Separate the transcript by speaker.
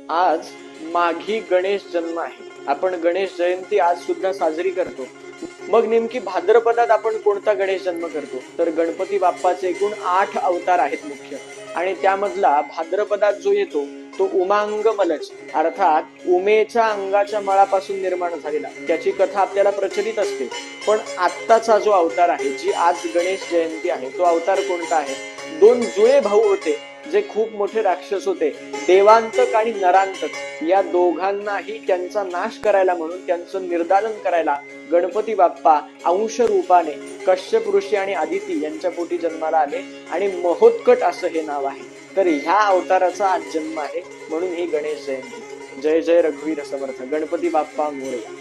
Speaker 1: आज माघी गणेश जन्म आहे. आपण गणेश जयंती आज सुद्धा साजरी करतो. मग नेमकी भाद्रपदात आपण कोणता गणेश जन्म करतो? तर गणपती बाप्पाचे एकूण 8 अवतार आहेत मुख्य, आणि त्यामधला भाद्रपदात जो येतो तो उमांग मलच, अर्थात उमेच्या अंगाच्या मळापासून निर्माण झालेला, त्याची कथा आपल्याला प्रचलित असते. पण आत्ताचा जो अवतार आहे, जी आज गणेश जयंती आहे, तो अवतार कोणता आहे? 2 जुळे भाऊ होते जे खूप मोठे राक्षस होते, देवांतक आणि नरांतक. या दोघांनाही त्यांचा नाश करायला म्हणून, त्यांचं निर्दालन करायला गणपती बाप्पा अंश रूपाने कश्यप ऋषी आणि आदिती यांच्या पोटी जन्माला आले, आणि महोत्कट असं हे नाव आहे. तर ह्या अवताराचा आज जन्म आहे, म्हणून ही गणेश जयंती. जय जय रघुवीर समर्थ. गणपती बाप्पा मोरया.